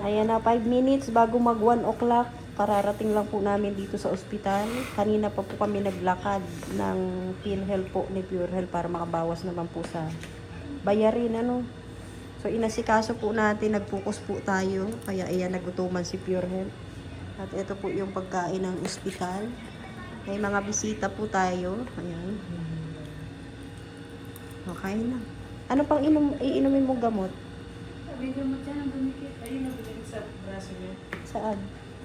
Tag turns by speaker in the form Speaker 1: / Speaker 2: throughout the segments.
Speaker 1: Ayan na, 5 minutes bago mag 1 o'clock. Kararating lang po namin dito sa ospital. Kanina pa po kami naglakad ng PhilHealth po ni PureHealth para makabawas naman po sa bayarin. Ano? So inasikaso po natin, nag-focus po tayo. Kaya ayan, nagutuman si PureHealth. At ito po yung pagkain ng ospital. May mga bisita po tayo. Ayan. Okay na. Ano pang iinumin mong gamot?
Speaker 2: Sabi ko mo dyan, ang dumikit. Ayun, nabigay sa braso niya.
Speaker 1: Saan?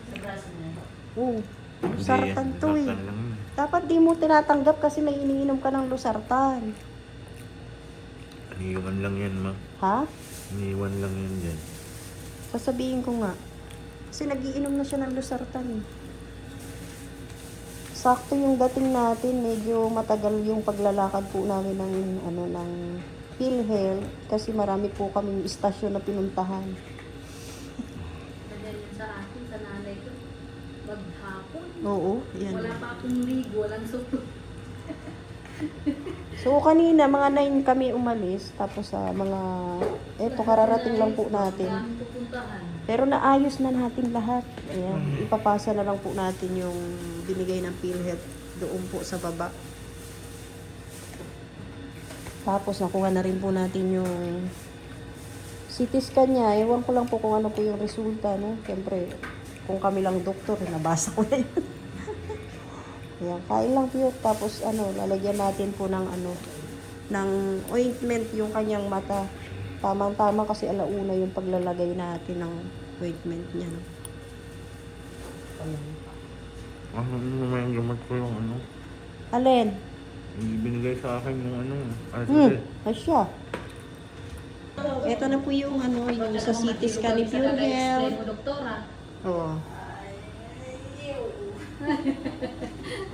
Speaker 2: Sa braso niya.
Speaker 1: Oo. Lusartan to eh.
Speaker 3: Lusartan lang yun.
Speaker 1: Dapat di mo tinatanggap kasi may iniinom ka ng lusartan.
Speaker 3: Iniwan lang yan, ma.
Speaker 1: Ha?
Speaker 3: Iniwan lang yan dyan.
Speaker 1: Sasabihin ko nga. Kasi nagiinom na siya ng lusartan eh. Sakto yung dating natin, medyo matagal yung paglalakad po namin ng PhilHealth kasi marami po kaming istasyon na pinuntahan.
Speaker 2: Nadali sa akin, sa nanay ko. Maghapon.
Speaker 1: Oo, yan.
Speaker 2: Wala pa akong ligo, walang supo.
Speaker 1: So kanina mga 9 kami umalis tapos sa mga kararating lang po natin.
Speaker 2: Maraming pupuntahan.
Speaker 1: Pero naayos na natin lahat. Ayan, ipapasa na lang po natin yung binigay ng PhilHealth doon po sa baba. Tapos nakuha na rin po natin yung CT scan niya. Ewan ko lang po kung ano po yung resulta, no? Siyempre, kung kami lang doktor, nabasa ko na yun. Ayan, kain lang po yun. Tapos lalagyan natin po ng ng ointment yung kanyang mata. Tamang-tama kasi alauna yung paglalagay natin ng ointment niya. No? Ayan.
Speaker 3: Naman yung gamot ko yung
Speaker 1: Alin?
Speaker 3: binigay sa akin yung Arthur.
Speaker 1: Asya. Ito na po yung yung sa CT scan ni PureHealth.
Speaker 2: X-ray mo, doktora.
Speaker 1: Oo.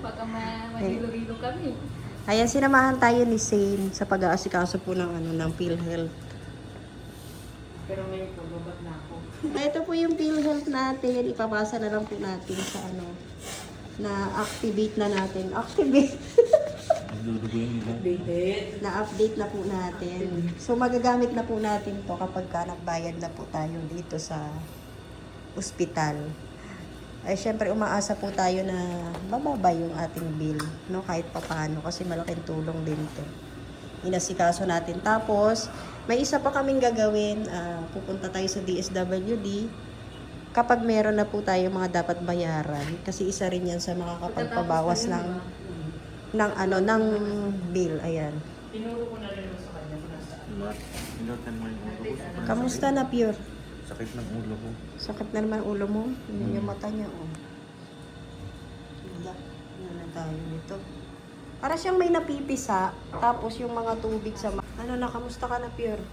Speaker 2: Baka mahilo-hilo kami.
Speaker 1: Ayan, sinamahan tayo ni Zane sa pag-aasikaso po ng PhilHealth.
Speaker 2: Pero ngayon, pagbabat na ako.
Speaker 1: Ito po yung PhilHealth natin. Ipapasa na lang po natin sa na-activate na natin. Activate.
Speaker 3: Duduguin nila.
Speaker 1: Na-update na po natin. So, magagamit na po natin to kapag nagbayad na po tayo dito sa ospital. Ay, syempre, umaasa po tayo na bababa yung ating bill, no? Kahit papaano, kasi malaking tulong din to. Inasikaso natin. Tapos, may isa pa kaming gagawin. Pupunta tayo sa DSWD. Kapag meron na po tayo mga dapat bayaran, kasi isa rin yan sa makakapagpabawas ng bill. Ayan.
Speaker 2: Tinuro ko na rin sa kanya kung nasaan.
Speaker 3: Ilotan mo yung ulo ko.
Speaker 1: Kamusta na, Pure?
Speaker 3: Sakit ng ulo ko.
Speaker 1: Sakit na naman ulo mo. Yun yung mata niya, oh. Wala. Ano na tayo nito. Para siyang may napipisa, tapos yung mga tubig sa kamusta ka na, Pure?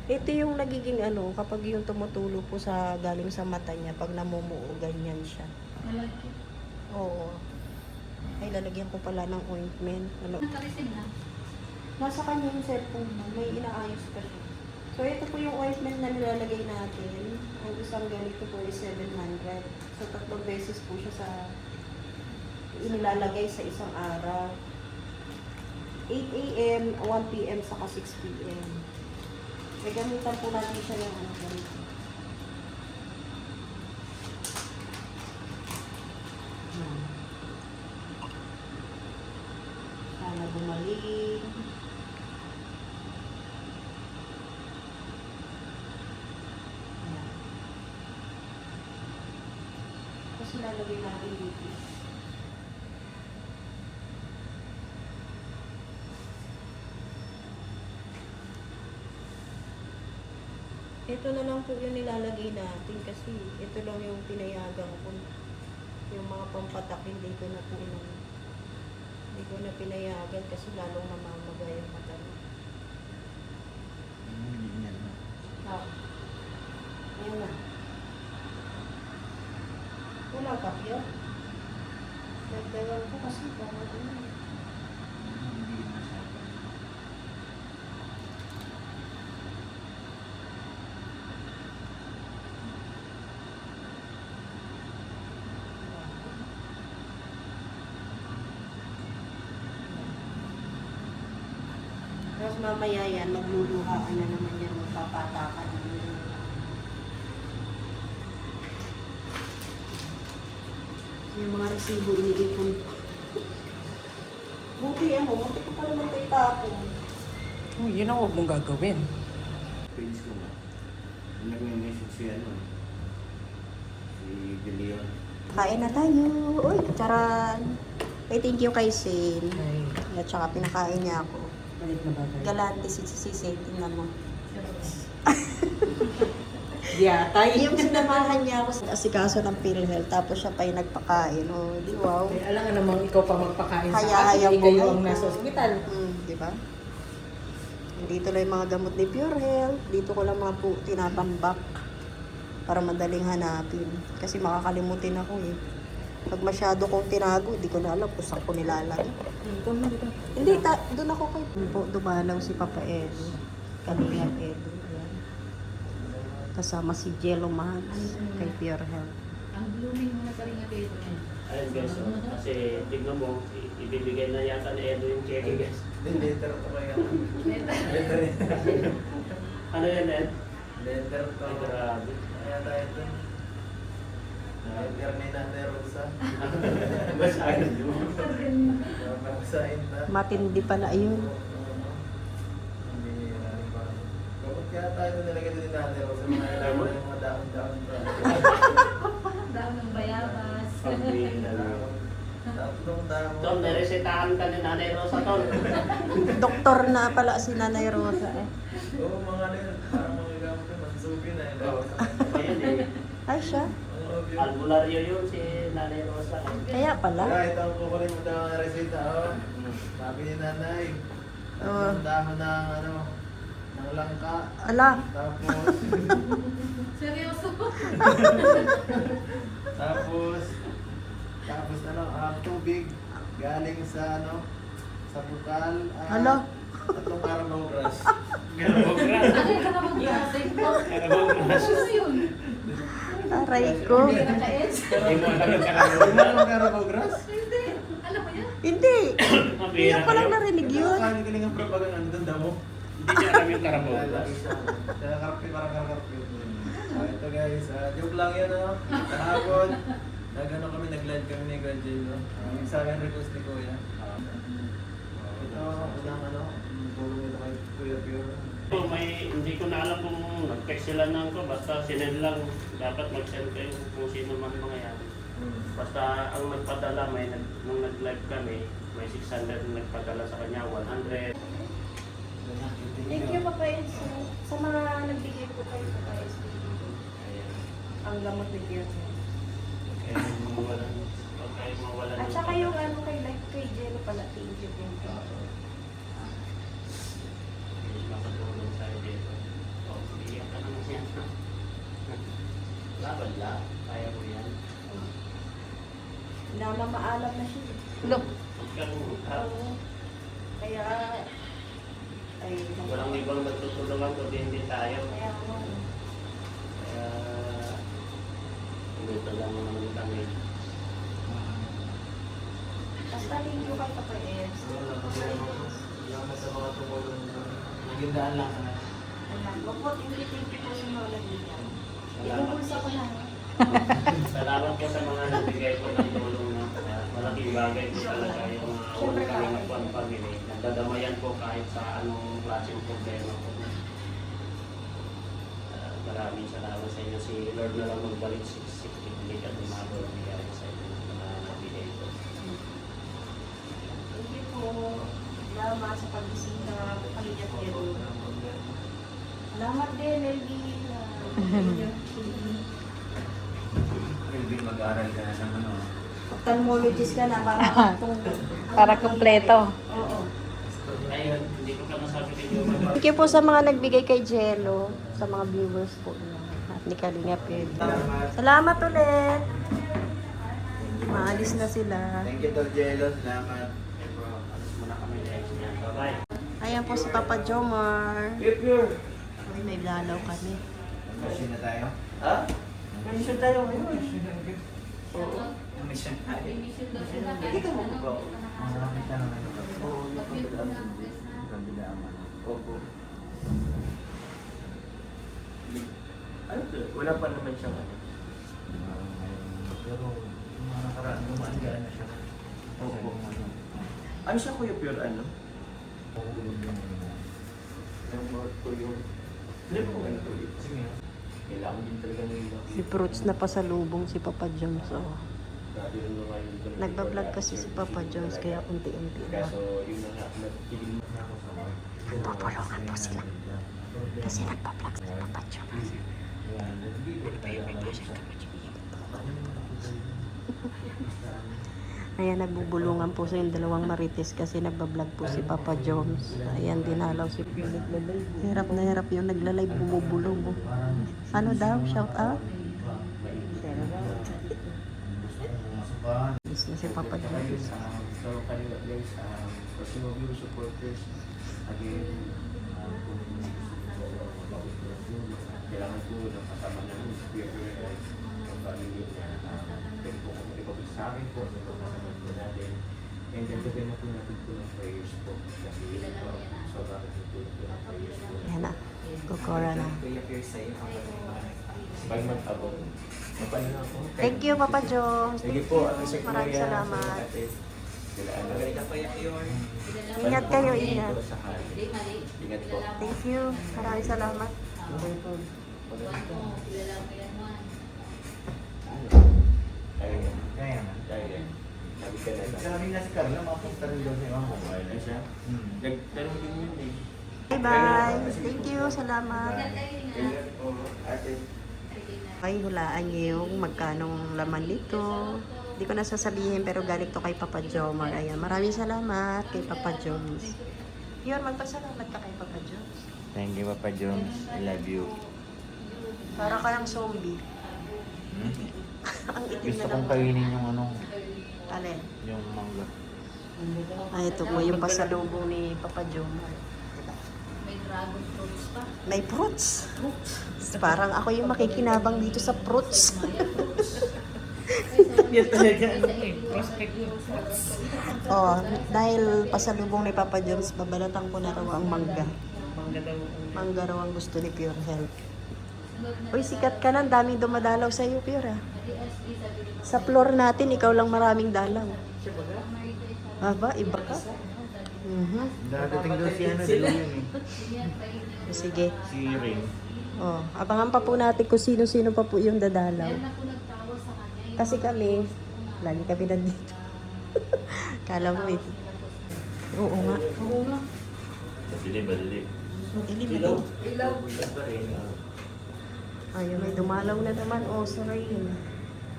Speaker 1: Ito yung nagiging kapag yung tumutulo po sa galing sa mata niya, pag namumuo, ganyan siya.
Speaker 2: Malaki.
Speaker 1: Oo. Ay, lalagyan ko pala ng ointment.
Speaker 2: Nakaresin na.
Speaker 1: Nasa kanya yung cellphone mo, may inaayos pa siya. So, ito po yung ointment na nilalagay natin. Ang isang ganito po is 700. So, 3 beses po siya inilalagay sa isang araw. 8 a.m., 1 p.m., saka 6 p.m. May gamitan po natin siya yung ganito. Sana gumaling. Ayan. Kasi lalagay natin dito. Ito na lang po yung nilalagay natin kasi ito lang yung pinayagan ko. Yung mga pampatak hindi ko na pinayagan kasi lalong namamagay yung mata niya.
Speaker 3: Hindi yan, ma.
Speaker 1: Ayan na. Wala ka, Pio? Nagdawan ko kasi baka
Speaker 3: Hindi na sa akin.
Speaker 1: Tapos mamaya yan, magluluhaan na naman yan, magpapatakan. Yung mga resibo iniipon ko. Buti buti ko pala naman tayo tapon.
Speaker 2: Oh, yun ang huwag mong gagawin.
Speaker 3: Page ko nga. Nag-message si si De Leon.
Speaker 1: Kain na tayo. Uy, charan. Ay, thank you kay Sin.
Speaker 2: Ay,
Speaker 1: At saka pinakain niya ako.
Speaker 2: malit na bagay.
Speaker 1: Galante si Sisay, tingnan mo.
Speaker 2: Yatay.
Speaker 1: Yung sinamahan niya ako sa asikaso ng PhilHealth, tapos siya pa yung nagpakain. Oh, di wow.
Speaker 2: Ay, alam nga namang ikaw pa magpakain sa
Speaker 1: Kaya
Speaker 2: akin.
Speaker 1: po
Speaker 2: Kayo ang nasa ospital.
Speaker 1: Di ba? Dito lang yung mga gamot ni Pure Health. Dito ko lang mga po tinatambak para madaling hanapin. Kasi makakalimutin ako eh. Pag masyado kong tinago, di ko na alam kung saan ko nilalagay.
Speaker 2: Ikaw mo, di ba?
Speaker 1: Hindi, doon ako kay po, dumalaw si Papa Edo. Kanina Edo. Ayan. Kasama si Jello Mags kay Pure Health.
Speaker 4: Ang blooming mo na pa rin nga dito.
Speaker 5: Ayun guys, kasi tignan mo, ibibigay na yata ni Edo yung cheque guys.
Speaker 3: Letter to kaya.
Speaker 5: Ano yan Ed?
Speaker 3: Letter to.
Speaker 5: Ay grabe.
Speaker 3: Kaya tayo dun. Letter ni Nanay Rosa.
Speaker 5: Basahin mo.
Speaker 3: Babasahin na.
Speaker 1: Matindi pala yun.
Speaker 3: Hindi, kapag kaya tayo nilagay din ni Nanay Rosa, mga ilaw na yung mga dahon-dahon pa.
Speaker 4: Dami ng bayabas.
Speaker 5: Pag-bihira na.
Speaker 3: Tatlong dahon.
Speaker 5: Tol, naresetahan ka ni Nanay Rosa, Tol.
Speaker 1: Doktor na pala si Nanay Rosa eh.
Speaker 3: Oo, mga ano yun. Parang mga gamit yun. Mansubi na yun.
Speaker 5: Ayun eh.
Speaker 1: Ay siya.
Speaker 5: Albularyo yun si Nanay Rosa.
Speaker 1: Kaya pala.
Speaker 3: Kaya ito ang kukunin mo daw ang resita. Oh. Sabi ni Nanay.
Speaker 1: Oo.
Speaker 3: Tatlong dahon ng ano, ng langka.
Speaker 1: Ala.
Speaker 3: Tapos,
Speaker 4: Seryoso?
Speaker 3: tapos ano, tubig galing sa ano, sa bukal.
Speaker 1: Ala.
Speaker 3: Tatlong carabao-grass.
Speaker 5: Garabogras.
Speaker 4: Ano yung nakapag-grasing mo?
Speaker 5: Garabogras.
Speaker 4: Ano yun?
Speaker 1: Aray ko.
Speaker 4: Hindi ka naka-edge?
Speaker 5: Hindi mo alam yung
Speaker 3: Di
Speaker 5: garabogras.
Speaker 3: ba ang carabao-grass?
Speaker 4: Hindi. Alam mo yan?
Speaker 1: Hindi.
Speaker 5: Ang bihira
Speaker 1: Ngayon ko lang
Speaker 5: kayo.
Speaker 1: narinig yun.
Speaker 3: Kakaling ang propaganda ang ganda mo.
Speaker 5: Hindi niya alam yung garabogras.
Speaker 3: Kaya karpi, parang karpi. Ito guys, joke lang yan kahapon. Nagano kami, nag-live kami ni Granjay, no? Yung sa akin request ni Kuya. Ito, unang ano, tulong ito kay Kuya Pure.
Speaker 5: Hindi ko na alam kung nag-text sila ng ko, basta sinend lang. Dapat mag-send kayo kung sino man mga yan. Basta ang nagpadala, nung nag-live kami, may 600 na nagpadala sa kanya, 100.
Speaker 1: Thank you, Papa Enzo. Sa mga nagbigay po kayo sa SPD. Ang gamot ni Pure Health.
Speaker 5: Kaya mawalan. Huwag kayo mawalan.
Speaker 1: At saka yung ano kay Jello pala, thank you.
Speaker 5: Makatulong tayo dito. O, bigyan ka naman yan. Laban lang. Kaya mo yan.
Speaker 1: Maalam na siya.
Speaker 2: Look.
Speaker 5: Huwag kang
Speaker 1: Oo. Kaya, ay,
Speaker 5: walang ibang magtutulungan kundi hindi tayo.
Speaker 1: Kaya ano,
Speaker 5: Kaya, dito lang naman kami.
Speaker 1: basta thank you kay Papa Enzo.
Speaker 3: Salamat sa mga tumulong. Naging daan lang ka na.
Speaker 1: Wag po, thank you po sa mga nabigyan.
Speaker 5: Salamat.
Speaker 1: Ibubulsa ko na.
Speaker 5: Salamat po sa mga nagbigay po ng tulong na malaking bagay po talaga yung mga kami ng family. Nagdadamayan po kahit sa anong klaseng problema po. Maraming salamat sa inyo. Si Lord na lang magbalik si Big at umago ang bigay sa inyo na nabigay po.
Speaker 1: Thank you po. Salamat sa pagbisita. Pagiging Pero. Salamat din, Elvin.
Speaker 3: Hindi mag-aaral ka na ng ano.
Speaker 1: Ophthalmologist ka na para
Speaker 2: Para kompleto.
Speaker 1: Oo.
Speaker 5: Ayun, hindi ko pa nasabi ninyo.
Speaker 1: Thank you po sa mga nagbigay kay Jello, sa mga viewers po niya. At ni Kalinga Pedro. Salamat ulit. Maalis na sila.
Speaker 3: Thank you, Tol Jello. Salamat.
Speaker 5: Alas muna kami next niya. Bye-bye.
Speaker 1: Ayan po si Papa Jomar.
Speaker 5: Pure.
Speaker 1: Uy, may lalaw kami.
Speaker 3: Mission na tayo.
Speaker 5: Ha? Mission tayo ngayon.
Speaker 3: Oo. Mission tayo.
Speaker 4: Mission daw sila.
Speaker 5: Dito mo ba?
Speaker 3: Marami ka naman.
Speaker 5: Oo.
Speaker 3: Kabilaan mo.
Speaker 5: Opo. Ano to? Wala pa naman siyang ano.
Speaker 3: Pero
Speaker 6: mga nakaraan dumaan dyan na siya.
Speaker 3: Opo. Ano siya kuya pure ano? Yung more ko yung... Hindi po ganito ulit.
Speaker 6: Kasi nga, kailangan din talaga nila.
Speaker 1: Si Fruits na pasalubong si Papa Jones. Oh.
Speaker 6: Dati rin mga hindi ko na-
Speaker 1: Nagbablog kasi si Papa Jones kaya unti-unti na.
Speaker 6: Kaso yun na nga, nagtigil na ako sa mga.
Speaker 1: Tutulungan po sila. Kasi nagbablog si Papa Jones. Ayan, nagbubulungan po sa yung dalawang marites kasi nagbablog po si Papa Jones. Ayan, dinalaw si hirap na hirap yung naglalay, bumubulong. Oh. Ano daw? Shout out? Yes na si Papa Jones.
Speaker 6: So, kanila guys, for some of you supporters, again, kailangan po ng kasama namin, yung family niya, pwede po kung ipabig sa akin po, sa kasama po natin. And then, gagawin na po natin po ng prayers po. Kasi sobrang tutulong po ng prayers po.
Speaker 1: Ayan na. Kukura na.
Speaker 3: Kuya pure sa iyo.
Speaker 6: 5 months ago, napano na ako.
Speaker 1: Thank you, Papa Jones.
Speaker 6: Sige po, ang isa ko
Speaker 1: Maraming salamat.
Speaker 3: Magaling ka kuya pure.
Speaker 1: Ingat kayo, ingat.
Speaker 6: Ingat po.
Speaker 1: Thank you. Maraming salamat.
Speaker 6: Okay po.
Speaker 3: Kaya na.
Speaker 6: Sabi ka na.
Speaker 3: Sabi na si Carla, makapunta rin daw siya.
Speaker 6: Ay siya? Nagtanong din yun eh.
Speaker 1: Bye-bye. Thank you. Salamat.
Speaker 3: Kaya po, ate.
Speaker 1: Ay, hulaan niyo yung magkanong laman nito. Hindi ko na sasabihin pero galing to kay Papa Jomar. Ayan, maraming salamat kay Papa Jones. Yun, magpasalamat ka kay Papa Jones.
Speaker 3: Thank you, Papa Jones. I love you.
Speaker 1: Para kayang zombie. Ang itim
Speaker 3: Gusto
Speaker 1: na
Speaker 3: kong
Speaker 1: naman.
Speaker 3: kainin yung ano,
Speaker 1: Alin?
Speaker 3: yung mangga.
Speaker 1: Ay, ito po yung pasalubong ni Papa Jomar.
Speaker 4: May dragon fruits pa.
Speaker 1: May fruits. Parang ako yung makikinabang dito sa fruits.
Speaker 2: Yan talaga ano eh. Prospect ng fruits.
Speaker 1: Oh, dahil pasalubong ni Papa Jones, babalatan ko na raw ang mangga.
Speaker 2: Mangga daw.
Speaker 1: Mangga raw ang gusto ni Pure Health. Uy, sikat ka na. Ang daming dumadalaw sa iyo, Pure. Ah. Sa floor natin, ikaw lang maraming dalaw. Aba, iba ka.
Speaker 3: Dadating daw si ano, dalawa yun eh.
Speaker 1: Sige.
Speaker 3: Si Ring.
Speaker 1: Oh, abangan pa po natin kung sino-sino pa po yung dadalaw.
Speaker 4: Kaya na po nagtawa sa kanya.
Speaker 1: Kasi kami, lagi kami nandito. Kala mo eh. Oo nga.
Speaker 4: Oo nga.
Speaker 6: Dilim.
Speaker 1: Ilaw.
Speaker 4: Ilaw.
Speaker 1: Ayun, may dumalaw na naman. Oh, sorry.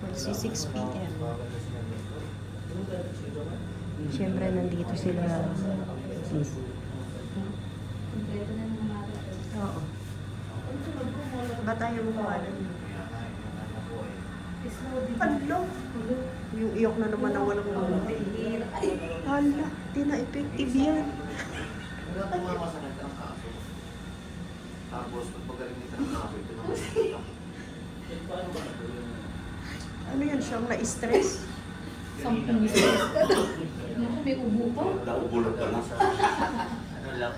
Speaker 1: Magsi 6 p.m. Siyempre, nandito sila.
Speaker 4: Kompleto na ng mga
Speaker 1: Oo. Ba tayo bumawalan? Ano? Yung iyok na naman na walang mabuti. Hala, di na effective yan.
Speaker 6: Wala tumamasakit ng kaso. Tapos, pag magaling nito ng kaso, ito naman.
Speaker 1: Ano yan siyang na-stress?
Speaker 4: sampung business. Naku, may ubo pa.
Speaker 6: Naubulot ka lang sa... Ano lang,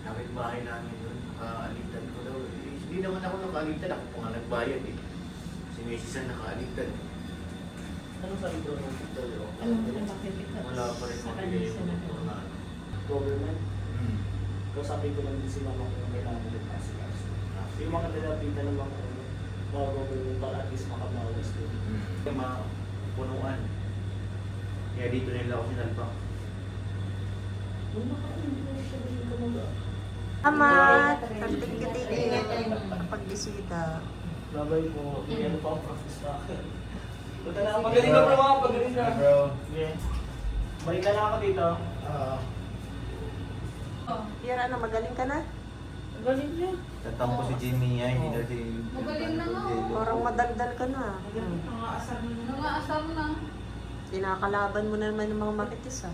Speaker 6: kapitbahay namin yun, nakaaligtan ko daw. Eh, hindi naman ako nakaaligtan, ako pa nga nagbayad eh. Si Mrs. ang nakaaligtan. Ano sabi ko ng hospital?
Speaker 4: Alam mo na bakit ito?
Speaker 6: Wala pa rin
Speaker 4: Sa
Speaker 6: mga
Speaker 4: kanya
Speaker 6: bigay
Speaker 4: siya
Speaker 6: mo
Speaker 4: na.
Speaker 6: ng mga
Speaker 7: government. Kaya sabi ko lang din sila kung kailangan ulit kasi. Yung mga nilapitan ng mga government para at least makabawas din.
Speaker 6: Yung mga punuan. Kaya dito nila ako sinalpak.
Speaker 7: Nung nakaraan, hindi ko siya din kumaga.
Speaker 1: Amat! Pagtikitigil. Pagbisita.
Speaker 7: Babay ko, ano pa ang practice na akin. Punta na ako,
Speaker 3: Hey,
Speaker 7: magaling
Speaker 3: bro.
Speaker 7: na bro, magaling na.
Speaker 3: Hey, bro.
Speaker 7: Yeah. Balik na lang ako dito.
Speaker 1: Yara na, magaling ka na?
Speaker 7: Galing niya.
Speaker 3: Tatampo si Jimmy niya, hindi daw si...
Speaker 4: Magaling na nga, oh.
Speaker 1: Parang madaldal ka na.
Speaker 4: Nangaasar na.
Speaker 1: Kinakalaban mo na naman ng mga marites ah.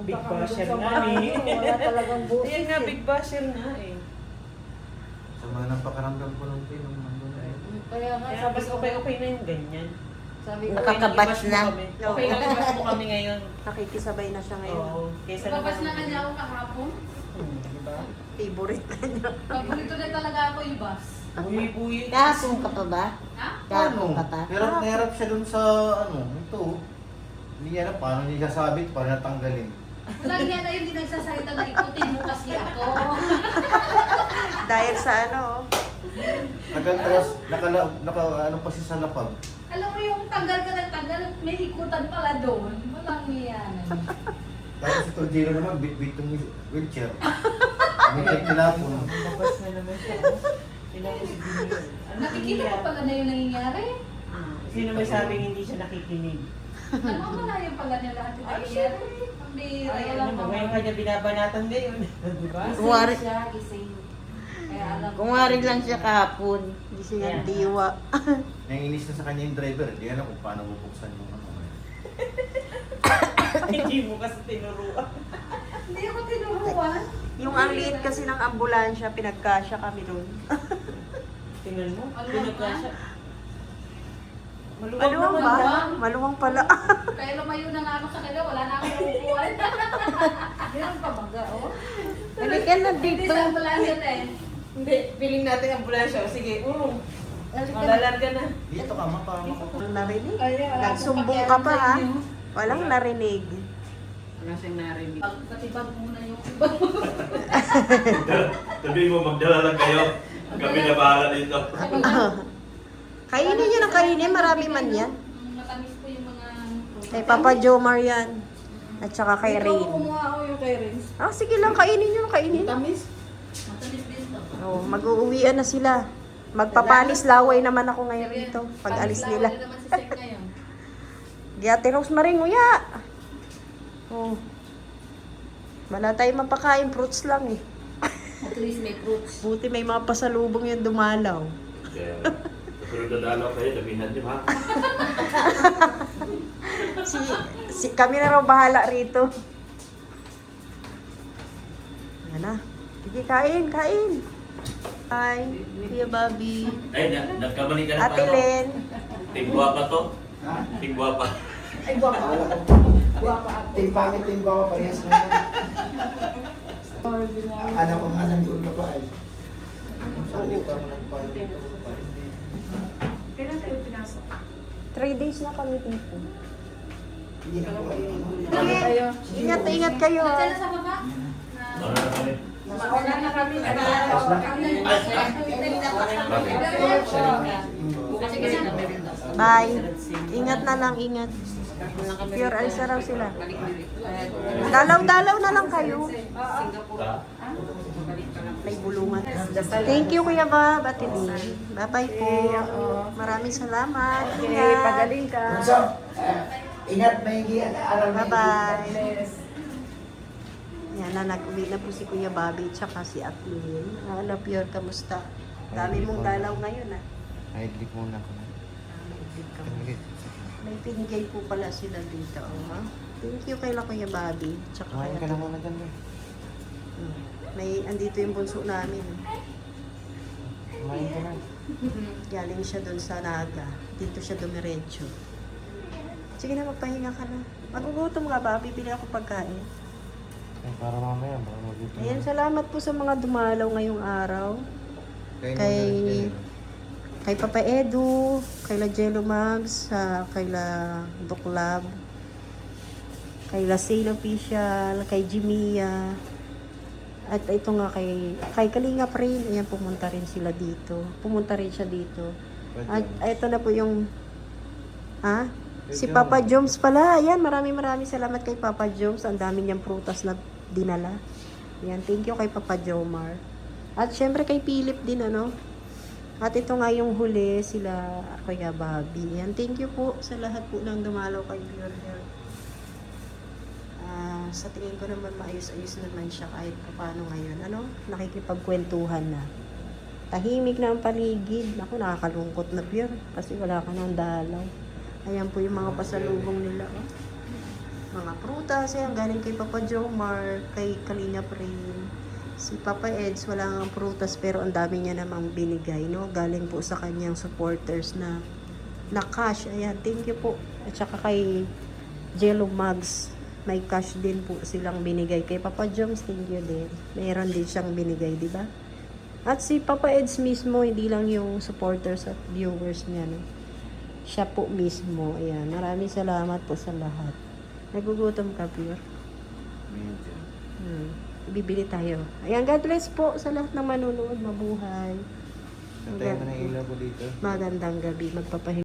Speaker 2: Big basher nga eh.
Speaker 1: Wala talagang buhay.
Speaker 2: Yan nga, big basher nga eh.
Speaker 3: Sa mga napakaramdam ko nung pinong nandun na eh.
Speaker 4: Kaya nga,
Speaker 2: Kaya
Speaker 4: sabi
Speaker 2: mas
Speaker 4: ko,
Speaker 2: okay na yung ganyan.
Speaker 4: sabi ko,
Speaker 1: Nakakabatch
Speaker 2: Okay
Speaker 1: na.
Speaker 2: ibas mo kami. Okay lang ibas mo kami ngayon.
Speaker 1: Nakikisabay na siya ngayon.
Speaker 2: Oo. Kaysa
Speaker 4: Labas na kanya ako kahapon.
Speaker 2: Diba?
Speaker 1: Favorite na niya.
Speaker 4: Paborito na talaga ako ibas.
Speaker 2: Buhi-buhi.
Speaker 1: Kasong ka pa ba?
Speaker 4: Ha?
Speaker 6: Paano?
Speaker 1: Katatak.
Speaker 6: Hirap na hirap siya dun sa ito. Hindi niya alam paano niya sasabit para natanggalin.
Speaker 4: Wala niya na yung di nagsasalita na ikutin mo kasi ako.
Speaker 1: Dahil sa ano,
Speaker 6: Tapos, ano pa siya sa lapag.
Speaker 4: Alam mo yung tanggal ka ng tanggal, may ikutan pala doon. Walang yan.
Speaker 6: Tapos ito, Jiro naman, bit-bit yung wheelchair. May check nila po.
Speaker 2: Mabas na naman siya. Tinapos din
Speaker 4: Nakikita ko pala na yung nangyayari.
Speaker 2: Sino may sabing hindi siya nakikinig?
Speaker 4: Ano mo na yung pala niya lahat yung nangyayari? Ang bira.
Speaker 2: Ay,
Speaker 4: Walang
Speaker 2: alam mo, ngayon kanya binabanatan ngayon. Diba?
Speaker 1: Kuwari-
Speaker 4: siya, gising. Kaya alam ko.
Speaker 8: Kung wari lang siya kahapon.
Speaker 1: hindi siya diwa.
Speaker 6: Naiinis na sa kanya yung driver, hindi alam kung paano bubuksan yung ano.
Speaker 2: Hindi mo kasi tinuruan.
Speaker 4: Hindi ako tinuruan.
Speaker 1: Yung ang liit kasi ng ambulansya, pinagkasya kami doon.
Speaker 2: Tingnan mo,
Speaker 4: Maluwang
Speaker 2: pinagka
Speaker 4: ba?
Speaker 2: siya. Maluwag
Speaker 1: Maluwang
Speaker 2: naman
Speaker 1: ba?
Speaker 2: ba?
Speaker 1: Maluwang pala.
Speaker 4: Kaya lumayo na nga ako sa kanya, wala na akong upuan. Meron pa baga, oh.
Speaker 8: Halika na
Speaker 4: Hindi
Speaker 8: dito.
Speaker 4: sa ambulansya na eh.
Speaker 2: Hindi, piling natin ambulansya. O sige, malalarga na.
Speaker 6: Dito ka, para makakuha.
Speaker 1: Walang narinig.
Speaker 4: Kaya wala akong
Speaker 1: Nagsumbong
Speaker 4: pakialam
Speaker 1: ka pa
Speaker 4: sa
Speaker 1: ha.
Speaker 4: inyo.
Speaker 1: Walang narinig.
Speaker 8: Wala siyang narinig.
Speaker 4: Patibag muna yung iba.
Speaker 3: Sabi mo, magdala lang kayo. Kami na bahala dito.
Speaker 1: Kainin nyo ng kainin, marami man yan.
Speaker 4: Matamis po yung mga...
Speaker 1: Kay Papa Jomar yan. At saka kay
Speaker 4: Ikaw,
Speaker 1: Rain.
Speaker 4: kumuha ako yung kay Rain.
Speaker 1: Ah, sige lang, kainin nyo, kainin.
Speaker 4: Matamis din to.
Speaker 1: Oh, mag-uuwian na sila. Magpapanis laway naman ako ngayon dito. Pag alis nila.
Speaker 4: Panis naman si Sek ngayon.
Speaker 1: Giyate Rosemary, nguya. Oh. Wala tayong mapakain, fruits lang eh.
Speaker 4: At least may fruits.
Speaker 1: Buti may mga pasalubong yung dumalaw.
Speaker 3: Kaya, kasunod na dalaw kayo, damihan niyo ha.
Speaker 1: Kami na raw bahala rito. Yan na. Sige, kain, kain. Hi, Kuya Bobby.
Speaker 3: Ay, nagkamali ka na
Speaker 1: Ate Len.
Speaker 3: Tingwa pa to? Tingwa pa.
Speaker 4: Ay, guwapa. Guwapa ako.
Speaker 9: Team pangit, team gawa, parehas na yan. Alam ko nga lang doon na ba ay. Sabi ko mo nagpalit.
Speaker 2: Kailan tayo pinasok?
Speaker 1: 3 days na kami dito.
Speaker 9: Hindi na po kayo.
Speaker 1: Sige, ingat, ingat kayo.
Speaker 4: Nandiyan na sa baba?
Speaker 3: Ano na kami?
Speaker 4: Mauna na kami.
Speaker 1: Bye. Ingat na lang, ingat. Pure alis na raw sila. Dalaw-dalaw na lang kayo. May bulungan. Thank you, Kuya Bob, Ate Lee. Bye-bye po. Maraming salamat. Ingat.
Speaker 2: Pagaling ka.
Speaker 9: So, ingat maigi ang aral na
Speaker 1: Bye-bye. Yan na, nag-uwi na po si Kuya Bobby tsaka si Atlin. Ano, Pure, kamusta? Dami mong dalaw ngayon, ah.
Speaker 6: Idlik muna ko.
Speaker 1: May pinigay po pala sila dito, oh. Thank you kay Kuya Bobby. Tsaka kay Ate.
Speaker 6: muna dyan, Boy.
Speaker 1: May, andito yung bunso namin.
Speaker 6: Kumain ka na.
Speaker 1: Galing siya doon sa Naga. Dito siya dumiretso. Sige na, magpahinga ka na. Magugutom ka ba? Bibili ako pagkain.
Speaker 6: Para mamaya, baka magutom.
Speaker 1: Ayan, salamat po sa mga dumalaw ngayong araw. Kay Papa Edu, kay La Jello Mags, kay La Duklab, kay La Sale Official, kay Jimia, at ito nga kay Kalinga Rain. Ayan, pumunta rin sila dito. Pumunta rin siya dito. At ito na po yung si Papa Joms pala. Ayan, maraming salamat kay Papa Joms. Ang dami niyang prutas na dinala. Ayan, thank you kay Papa Jomar. At syempre kay Philip din, ano. At ito nga yung huli, sila Kuya Bobby. Ayan, thank you po sa lahat po ng dumalaw kay Pure Health. Sa tingin ko naman maayos-ayos naman siya kahit paano ngayon. Ano? Nakikipagkwentuhan na. Tahimik na ang paligid. Ako, nakakalungkot na Pure kasi wala ka ng dalaw. Ayan po yung mga pasalubong nila. Oh. Mga prutas, ayan, galing kay Papa Jomar, kay Kalinga Rain. Si Papa Eds, wala nga prutas pero ang dami niya namang binigay, no? Galing po sa kanyang supporters na cash. Ayan, thank you po. At saka kay Jello Mags, may cash din po silang binigay. Kay Papa Joms, thank you din. Mayroon din siyang binigay, di ba? At si Papa Eds mismo, hindi lang yung supporters at viewers niya. No? Siya po mismo. Ayan. Maraming salamat po sa lahat. Nagugutom ka, Pure.
Speaker 3: Medyo.
Speaker 1: Bibili tayo. Ayan, God bless po sa lahat ng manunood. Mabuhay.
Speaker 3: Antayin mo na ilaw ko dito.
Speaker 1: Magandang gabi. Magpapahinga.